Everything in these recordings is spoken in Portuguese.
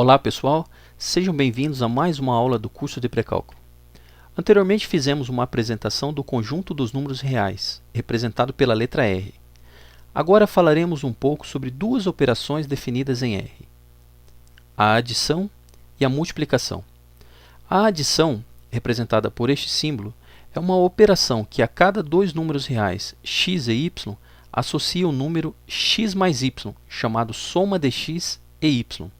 Olá pessoal, sejam bem-vindos a mais uma aula do curso de pré-cálculo. Anteriormente fizemos uma apresentação do conjunto dos números reais, representado pela letra R. Agora falaremos um pouco sobre duas operações definidas em R: a adição e a multiplicação. A adição, representada por este símbolo, é uma operação que a cada dois números reais, x e y, associa o número x mais y, chamado soma de x e y.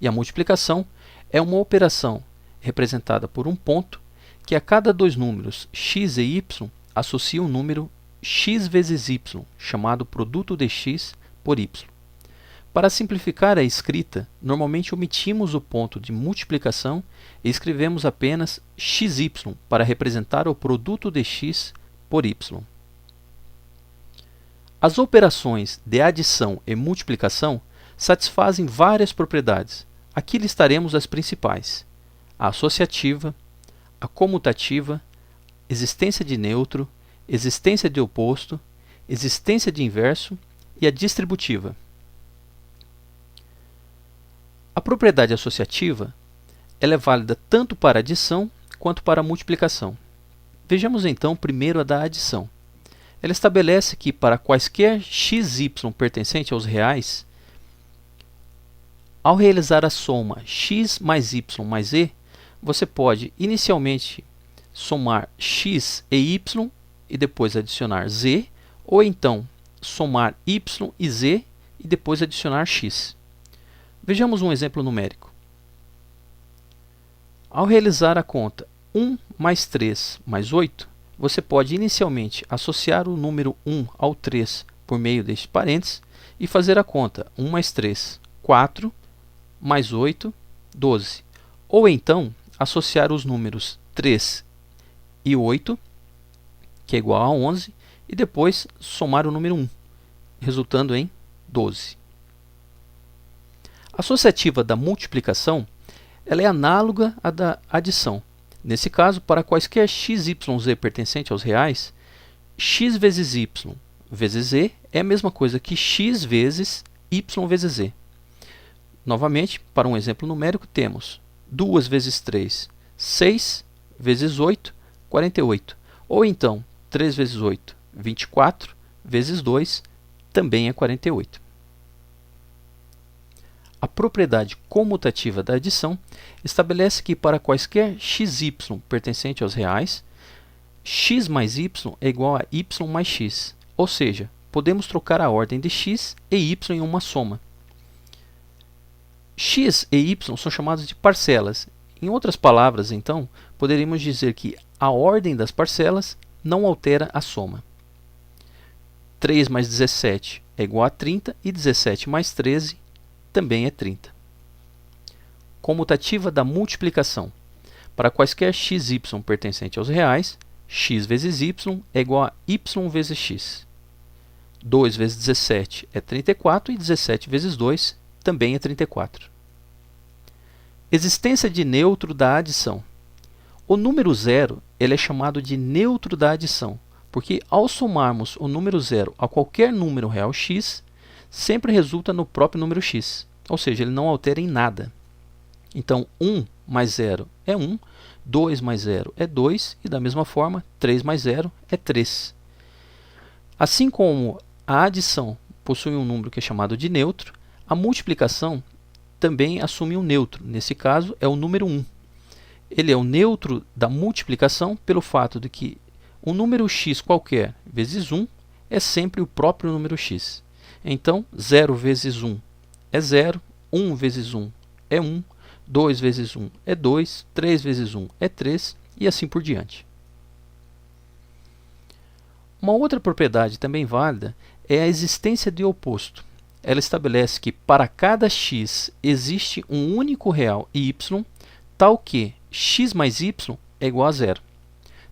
E a multiplicação é uma operação representada por um ponto que a cada dois números x e y associa o número x vezes y, chamado produto de x por y. Para simplificar a escrita, normalmente omitimos o ponto de multiplicação e escrevemos apenas xy para representar o produto de x por y. As operações de adição e multiplicação satisfazem várias propriedades. Aqui listaremos as principais: a associativa, a comutativa, existência de neutro, existência de oposto, existência de inverso e a distributiva. A propriedade associativa ela é válida tanto para adição quanto para multiplicação. Vejamos então primeiro a da adição. Ela estabelece que para quaisquer xy pertencentes aos reais, ao realizar a soma x mais y mais e, você pode inicialmente somar x e y e depois adicionar z, ou então somar y e z e depois adicionar x. Vejamos um exemplo numérico. Ao realizar a conta 1 mais 3 mais 8, você pode inicialmente associar o número 1 ao 3 por meio deste parênteses e fazer a conta 1 mais 3, 4, mais 8, 12. Ou então associar os números 3 e 8, que é igual a 11, e depois somar o número 1, resultando em 12. A associativa da multiplicação ela é análoga à da adição. Nesse caso, para quaisquer x, y, z pertencentes aos reais, x vezes y vezes z é a mesma coisa que x vezes y vezes z. Novamente, para um exemplo numérico, temos 2 vezes 3, 6 vezes 8, 48. Ou então, 3 vezes 8, 24, vezes 2, também é 48. A propriedade comutativa da adição estabelece que para quaisquer xy pertencentes aos reais, x mais y é igual a y mais x. Ou seja, podemos trocar a ordem de x e y em uma soma. X e y são chamados de parcelas. Em outras palavras, então, poderíamos dizer que a ordem das parcelas não altera a soma. 3 mais 17 é igual a 30 e 17 mais 13 também é 30. Comutativa da multiplicação. Para quaisquer xy pertencentes aos reais, x vezes y é igual a y vezes x. 2 vezes 17 é 34 e 17 vezes 2 também é 34. Existência de neutro da adição. O número zero ele é chamado de neutro da adição, porque ao somarmos o número zero a qualquer número real x, sempre resulta no próprio número x, ou seja, ele não altera em nada. Então, 1 mais 0 é 1, 2 mais 0 é 2, e da mesma forma, 3 mais 0 é 3. Assim como a adição possui um número que é chamado de neutro, a multiplicação também assume um neutro. Nesse caso, é o número 1. Ele é o neutro da multiplicação pelo fato de que um número x qualquer vezes 1 é sempre o próprio número x. Então, 0 vezes 1 é 0, 1 vezes 1 é 1, 2 vezes 1 é 2, 3 vezes 1 é 3 e assim por diante. Uma outra propriedade também válida é a existência de oposto. Ela estabelece que para cada x existe um único real y, tal que x mais y é igual a 0.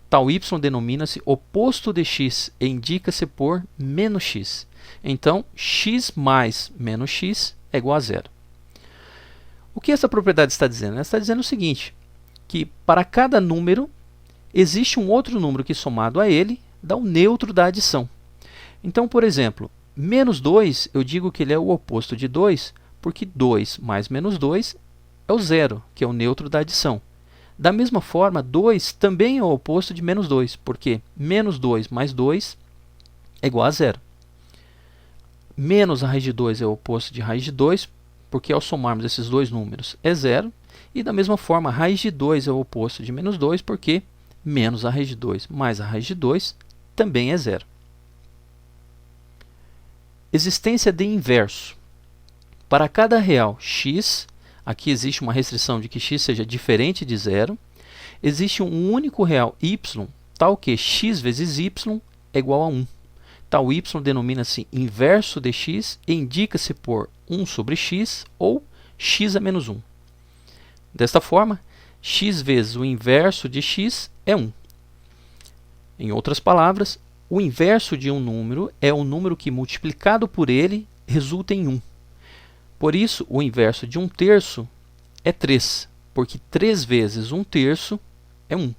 Tal y denomina-se oposto de x e indica-se por menos x. Então, x mais menos x é igual a 0. O que essa propriedade está dizendo? Ela está dizendo o seguinte, que para cada número existe um outro número que somado a ele dá o neutro da adição. Então, por exemplo, menos 2, eu digo que ele é o oposto de 2, porque 2 mais menos 2 é o zero, que é o neutro da adição. Da mesma forma, 2 também é o oposto de menos 2, porque menos 2 mais 2 é igual a zero. Menos a raiz de 2 é o oposto de raiz de 2, porque ao somarmos esses dois números é zero. E da mesma forma, a raiz de 2 é o oposto de menos 2, porque menos a raiz de 2 mais a raiz de 2 também é zero. Existência de inverso. Para cada real x, aqui existe uma restrição de que x seja diferente de zero, existe um único real y, tal que x vezes y é igual a 1. Tal y denomina-se inverso de x e indica-se por 1 sobre x ou x a menos 1. Desta forma, x vezes o inverso de x é 1. Em outras palavras, o inverso de um número é o número que, multiplicado por ele, resulta em 1. Por isso, o inverso de 1/3 é 3, porque 3 vezes 1/3 é 1.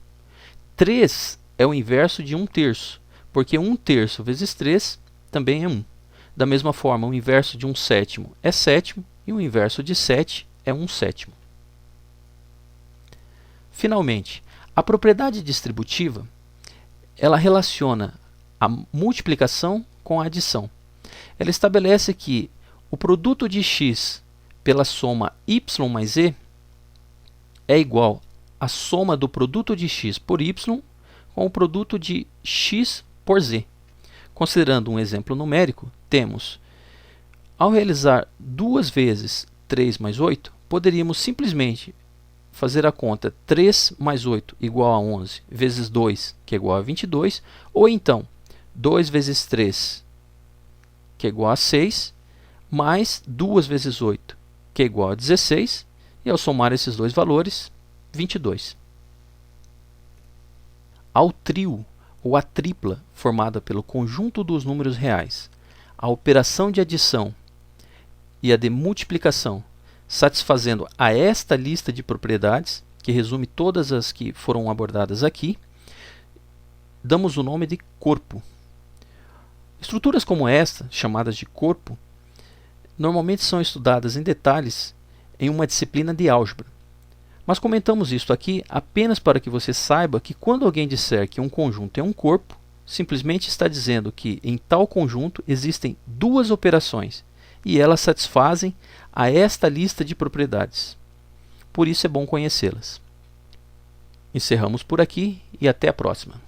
3 é o inverso de 1/3, porque 1/3 vezes 3 também é 1. Da mesma forma, o inverso de 1/7 é sétimo e o inverso de 7 é 1/7. Finalmente, a propriedade distributiva, ela relaciona a multiplicação com a adição. Ela estabelece que o produto de x pela soma y mais z é igual à soma do produto de x por y com o produto de x por z. Considerando um exemplo numérico, temos, ao realizar 2 vezes 3 mais 8, poderíamos simplesmente fazer a conta 3 mais 8 igual a 11 vezes 2, que é igual a 22, ou então 2 vezes 3, que é igual a 6, mais 2 vezes 8, que é igual a 16, e ao somar esses dois valores, 22. Ao trio ou à tripla formada pelo conjunto dos números reais, a operação de adição e a de multiplicação, satisfazendo a esta lista de propriedades, que resume todas as que foram abordadas aqui, damos o nome de corpo. Estruturas como esta, chamadas de corpo, normalmente são estudadas em detalhes em uma disciplina de álgebra. Mas comentamos isto aqui apenas para que você saiba que quando alguém disser que um conjunto é um corpo, simplesmente está dizendo que em tal conjunto existem duas operações e elas satisfazem a esta lista de propriedades. Por isso é bom conhecê-las. Encerramos por aqui e até a próxima.